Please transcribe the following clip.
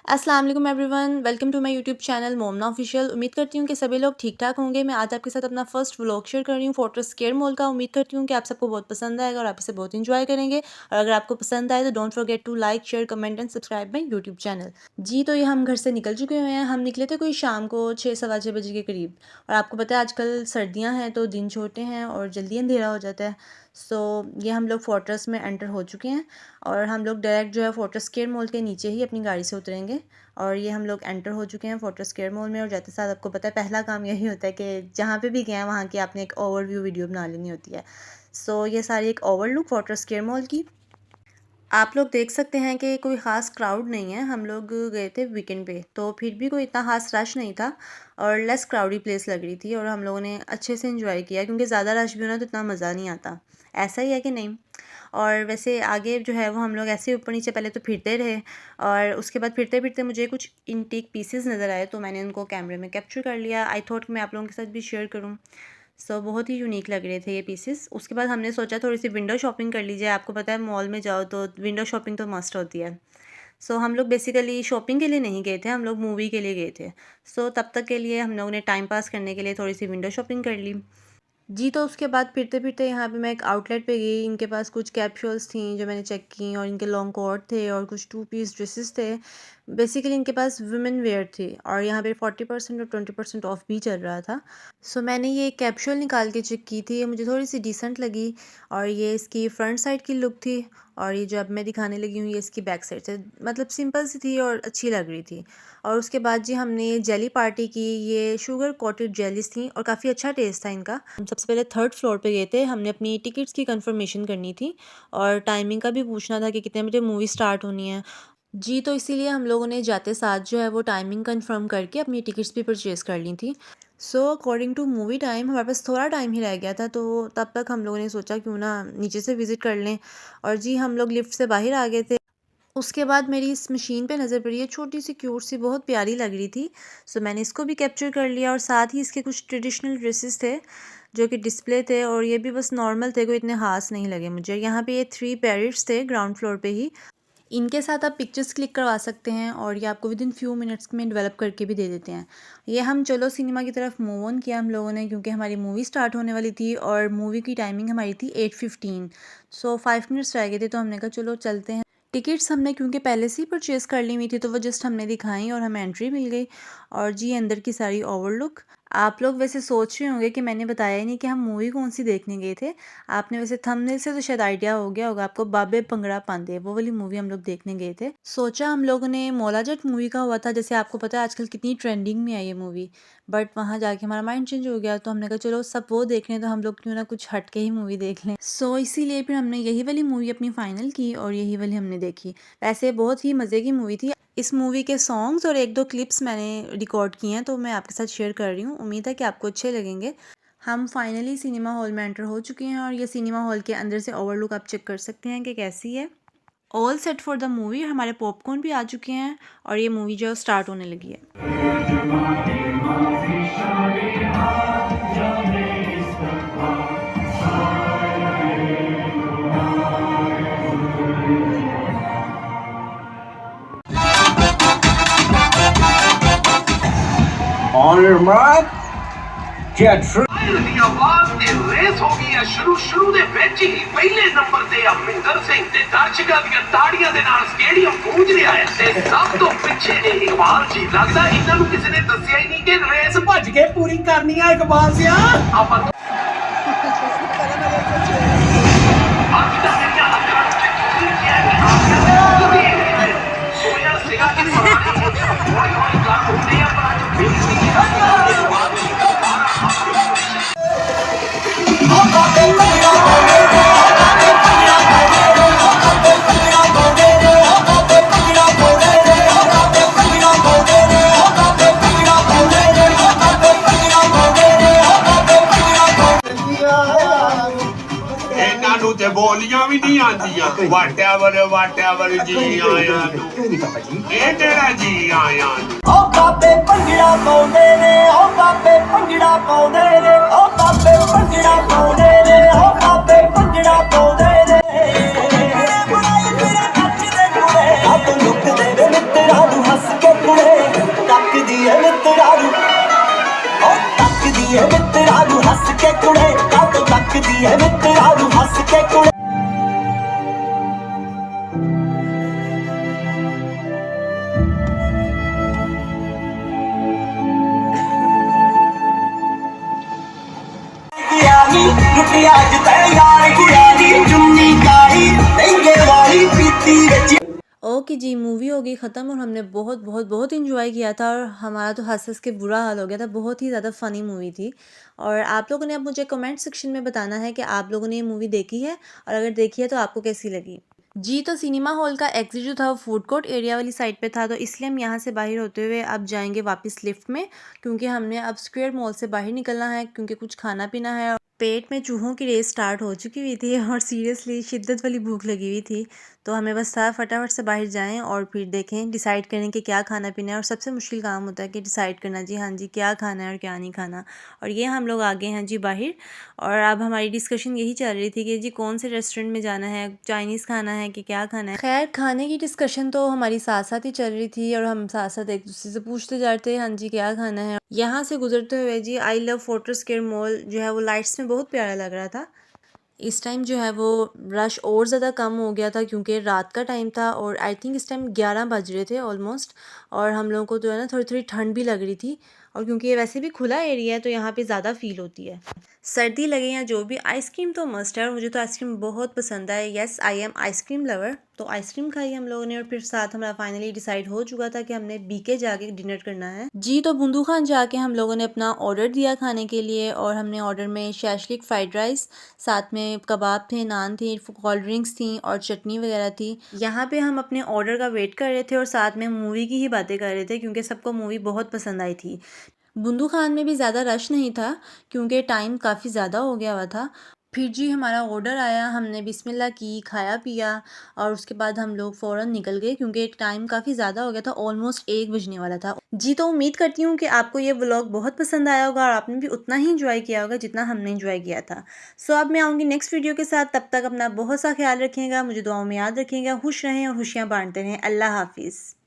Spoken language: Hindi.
अस्सलाम वालेकुम everyone, welcome to my YouTube channel Momna official. उम्मीद करती हूँ कि सभी लोग ठीक ठाक होंगे। मैं आज आपके साथ अपना फर्स्ट व्लॉग शेयर कर रही हूँ फोर्ट्रेस स्क्वायर मॉल का। उम्मीद करती हूँ कि आप सबको बहुत पसंद आएगा और आप इसे बहुत इंजॉय करेंगे। और अगर आपको पसंद आए तो don't forget to like, share, comment and subscribe my YouTube channel. जी, तो ये हम घर से निकल चुके हुए हैं। हम निकले थे कोई शाम को 6 सवा 6 बजे के करीब। और आपको पता है आजकल सर्दियाँ हैं तो दिन छोटे हैं और जल्दी अंधेरा हो जाता है। सो ये हम लोग फोर्ट्रेस में एंटर हो चुके हैं और हम लोग डायरेक्ट जो है फोर्ट्रेस स्क्वायर मॉल के नीचे ही अपनी गाड़ी से उतरेंगे। और ये हम लोग एंटर हो चुके हैं फोर्ट्रेस स्क्वायर मॉल में। और जाते साथ आपको पता है पहला काम यही होता है कि जहाँ पे भी गए हैं वहाँ की आपने एक ओवरव्यू वीडियो बना लेनी होती है। सो ये सारी एक ओवरलुक फोर्ट्रेस स्क्वायर मॉल की। आप लोग देख सकते हैं कि कोई ख़ास क्राउड नहीं है। हम लोग गए थे वीकेंड पे तो फिर भी कोई इतना ख़ास रश नहीं था और लेस क्राउडी प्लेस लग रही थी और हम लोगों ने अच्छे से एंजॉय किया, क्योंकि ज़्यादा रश भी हो ना तो इतना मज़ा नहीं आता। ऐसा ही है कि नहीं। और वैसे आगे जो है वो हम लोग ऐसे ऊपर नीचे पहले तो फिरते रहे और उसके बाद फिरते फिरते मुझे कुछ इंटीक पीसेस नज़र आए तो मैंने उनको कैमरे में कैप्चर कर लिया। आई थॉट मैं आप लोगों के साथ भी शेयर करूँ। बहुत ही यूनिक लग रहे थे ये पीसेस। उसके बाद हमने सोचा थोड़ी सी विंडो शॉपिंग कर लीजिए। आपको पता है मॉल में जाओ तो विंडो शॉपिंग तो मस्ट होती है। हम लोग बेसिकली शॉपिंग के लिए नहीं गए थे, हम लोग मूवी के लिए गए थे। तब तक के लिए हम लोगों ने टाइम पास करने के लिए थोड़ी सी विंडो शॉपिंग कर ली। जी, तो उसके बाद फिरते-फिरते यहाँ पे मैं एक आउटलेट पे गई। इनके पास कुछ कैप्सूल्स थी जो मैंने चेक की और इनके लॉन्ग कोट थे और कुछ 2 पीस ड्रेसेस थे। बेसिकली इनके पास वुमेन वेयर थी और यहाँ पे 40% और 20% ऑफ भी चल रहा था। मैंने ये कैप्सूल निकाल के चेक की थी, ये मुझे थोड़ी-सी डिसेंट लगी और ये इसकी फ्रंट साइड की लुक थी और ये जो अब मैं दिखाने लगी हूँ ये इसकी बैक साइड से, मतलब सिंपल सी थी और अच्छी लग रही थी। और उसके बाद जी हमने जेली पार्टी की। ये शुगर कोटेड जेलीस थी और काफ़ी अच्छा टेस्ट था इनका। हम सबसे पहले थर्ड फ्लोर पे गए थे। हमने अपनी टिकट्स की कंफर्मेशन करनी थी और टाइमिंग का भी पूछना था कि कितने बजे मूवी स्टार्ट होनी है। जी, तो इसीलिए हम लोगों ने जाते साथ जो है वो टाइमिंग कंफर्म करके अपनी टिकट्स भी परचेज़ कर ली थी। अकॉर्डिंग टू मूवी टाइम हमारे पास थोड़ा टाइम ही रह गया था तो तब तक हम लोगों ने सोचा क्यों ना नीचे से विज़िट कर लें। और जी हम लोग लिफ्ट से बाहर आ गए थे। उसके बाद मेरी इस मशीन पे नज़र पड़ी है, छोटी सी क्यूट सी, बहुत प्यारी लग रही थी। मैंने इसको भी कैप्चर कर लिया और साथ ही इसके कुछ ट्रेडिशनल ड्रेसेस थे जो कि डिस्प्ले थे और ये भी बस नॉर्मल थे, कोई इतने ख़ास नहीं लगे मुझे। यहाँ पे ये 3 पैरेट्स थे ग्राउंड फ्लोर पे ही। इनके साथ आप पिक्चर्स क्लिक करवा सकते हैं और ये आपको विदिन फ्यू मिनट्स में डेवलप करके भी दे देते हैं। ये हम चलो सिनेमा की तरफ मूव ऑन किया हम लोगों ने, क्योंकि हमारी मूवी स्टार्ट होने वाली थी और मूवी की टाइमिंग हमारी थी 8:15। 5 मिनट्स रह गए थे तो हमने कहा चलो चलते हैं। टिकट्स हमने क्योंकि पहले से ही परचेज़ कर ली हुई थी तो वो जस्ट हमने दिखाई और हमें एंट्री मिल गई। और जी अंदर की सारी ओवरलुक। आप लोग वैसे सोच रहे होंगे कि मैंने बताया ही नहीं कि हम मूवी कौन सी देखने गए थे। आपने वैसे थंबनेल से तो शायद आइडिया हो गया होगा आपको, बाबे भंगड़ा पांदे वो वाली मूवी हम लोग देखने गए थे। सोचा हम लोगों ने मौला जट मूवी का हुआ था, जैसे आपको पता है आजकल कितनी ट्रेंडिंग में है ये मूवी। बट वहाँ जाके हमारा माइंड चेंज हो गया तो हमने कहा चलो सब वो देख रहे हैं तो हम लोग क्यों ना कुछ हट के ही मूवी देख लें। इसीलिए फिर हमने यही वाली मूवी अपनी फाइनल की और यही वाली हमने देखी। वैसे बहुत ही मज़े की मूवी थी। इस मूवी के सॉन्ग्स और 1-2 क्लिप्स मैंने रिकॉर्ड किए हैं तो मैं आपके साथ शेयर कर रही हूँ। उम्मीद है कि आपको अच्छे लगेंगे। हम फाइनली सिनेमा हॉल में एंटर हो चुके हैं और ये सिनेमा हॉल के अंदर से ओवरलुक आप चेक कर सकते हैं कि कैसी है। All set for the movie. हमारे पॉपकॉर्न भी आ चुके हैं और ये मूवी जो स्टार्ट होने लगी है। On your mark, get free. ਦੀ ਆਵਾਜ਼ ਤੇ ਰੇਸ ਹੋ ਗਈ ਹੈ ਸ਼ੁਰੂ ਦੇ ਵਿੱਚ ਹੀ ਪਹਿਲੇ ਨੰਬਰ ਤੇ ਅਮਰਿੰਦਰ ਸਿੰਘ ਤੇ ਦਰਸ਼ਕਾਂ ਦੀਆਂ ਤਾੜੀਆਂ ਦੇ ਨਾਲ ਸਟੇਡੀਅਮ ਗੂੰਜ ਰਿਹਾ ਹੈ ਤੇ ਸਭ ਤੋਂ ਪਿੱਛੇ ਨੇ ਇਕਬਾਲ ਜੀ। ਲੱਗਦਾ ਇਹਨਾਂ ਨੂੰ ਕਿਸੇ ਨੇ ਦੱਸਿਆ ਹੀ ਨਹੀਂ ਕਿ ਰੇਸ ਭੱਜ ਕੇ ਪੂਰੀ ਕਰਨੀ ਆ ਇਕਬਾਲ ਸਿਆ। ਆਪਾਂ ਸੋਇਆ ਸੀਗਾ ਕਿ ਹੌਲੀ ਹੌਲੀ ਗੱਲ ਹੁੰਦੀ ਆ ਪਰ ਅੱਜ ਬੇਇੱਜ਼ਤੀ ਇਹਨਾਂ ਨੂੰ ਤੇ ਬੋਲੀਆਂ ਵੀ ਨਹੀਂ ਆਉਂਦੀਆਂ। ਵਾਟਐਵਰ ਜੀ ਆਇਆਂ ਨੂੰ ਇਹ ਕਿਹੜਾ ਜੀ ਆਇਆਂ ਨੂੰ। ਓ ਬਾਬੇ ਭੰਗੜਾ ਪਾਉਂਦੇ ਨੇ, ਓ ਬਾਬੇ ਭੰਗੜਾ ਪਾਉਂਦੇ ਨੇ, ਓ ਬਾਬੇ ਭੰਗੜਾ ਪਾਉਂਦੇ ਨੇ, ਓ ਬਾਬੇ ਭੰਗੜਾ ਪਾਉਂਦੇ ਨੇ। ਬਣਾਈ ਤੇਰੇ ਨੱਚਦੇ ਕੁੜੇ, ਆਪ ਲੁੱਟਦੇ ਨੇ ਮਿੱਤਰਾਂ ਨੂੰ ਹੱਸ ਅੱਜ ਤੈ ਯਾਰ ਗਿਆ ਨੀ ਚੁੰਨੀ ਕਾਲੀ ਲਹਿੰਗੇ ਵਾਲੀ ਪੀਤੀ ਵਿੱਚ ओके जी, मूवी हो गई ख़त्म और हमने बहुत बहुत बहुत इन्जॉय किया था और हमारा तो हँस हँस के बुरा हाल हो गया था। बहुत ही ज़्यादा फ़नी मूवी थी और आप लोगों ने अब मुझे कमेंट सेक्शन में बताना है कि आप लोगों ने ये मूवी देखी है और अगर देखी है तो आपको कैसी लगी। जी, तो सिनेमा हॉल का एग्ज़िट जो था वो फूड कोर्ट एरिया वाली साइड पे था, तो इसलिए हम यहाँ से बाहर होते हुए अब जाएँगे वापस लिफ्ट में, क्योंकि हमने अब स्क्वायर मॉल से बाहर निकलना है क्योंकि कुछ खाना पीना है। और पेट में चूहों की रेस स्टार्ट हो चुकी हुई थी और सीरियसली शिद्दत वाली भूख लगी हुई थी, तो हमें बस था फटाफट से बाहर जाएँ और फिर देखें, डिसाइड करें कि क्या खाना पीना है। और सबसे मुश्किल काम होता है कि डिसाइड करना, जी हाँ जी, क्या खाना है और क्या नहीं खाना। और ये हम लोग आ गए हैं जी बाहर और अब हमारी डिस्कशन यही चल रही थी कि जी कौन से रेस्टोरेंट में जाना है, चाइनीज़ खाना है कि क्या खाना है। खैर, खाने की डिस्कशन तो हमारी साथ साथ ही चल रही थी और हम साथ साथ एक दूसरे से पूछते जा रहे थे, हाँ जी क्या खाना है। यहाँ से गुजरते हुए जी I love fortress square mall जो है वो लाइट्स में बहुत प्यारा लग रहा था। इस टाइम जो है वो रश और ज़्यादा कम हो गया था क्योंकि रात का टाइम था और आई थिंक इस टाइम 11 बज रहे थे ऑलमोस्ट। और हम लोगों को जो है ना थोड़ी थोड़ी ठंड भी लग रही थी और क्योंकि ये वैसे भी खुला एरिया है तो यहाँ पे ज़्यादा फील होती है। सर्दी लगे या जो भी, आइसक्रीम तो मस्ट है और मुझे तो आइसक्रीम बहुत पसंद है। Yes, I am ice cream lover. तो आइसक्रीम खाई हम लोगों ने और फिर साथ हमारा फाइनली डिसाइड हो चुका था कि हमने बीके जाके डिनर करना है। जी, तो बुंदू खान जाके हम लोगों ने अपना ऑर्डर दिया खाने के लिए और हमने ऑर्डर में शैशलिक फ्राइड राइस, साथ में कबाब थे, नान थी, कोल्ड ड्रिंक्स थी और चटनी वगैरह थी। यहाँ पे हम अपने ऑर्डर का वेट कर रहे थे और साथ में मूवी की ही बातें कर रहे थे क्योंकि सबको मूवी बहुत पसंद आई थी। बुंदू खान में भी ज़्यादा रश नहीं था क्योंकि टाइम काफ़ी ज़्यादा हो गया हुआ था। फिर जी हमारा ऑर्डर आया, हमने बिस्मिल्लाह की, खाया पिया और उसके बाद हम लोग फ़ौरन निकल गए क्योंकि टाइम काफ़ी ज़्यादा हो गया था, ऑलमोस्ट 1 बजने वाला था। जी, तो उम्मीद करती हूँ कि आपको ये व्लॉग बहुत पसंद आया होगा और आपने भी उतना ही इंजॉय किया होगा जितना हमने इंजॉय किया था। सो अब मैं आऊँगी नेक्स्ट वीडियो के साथ, तब तक अपना बहुत सा ख्याल रखिएगा, मुझे दुआओं में याद रखिएगा, खुश रहें और खुशियाँ बाँटते रहें। अल्लाह हाफ़िज़।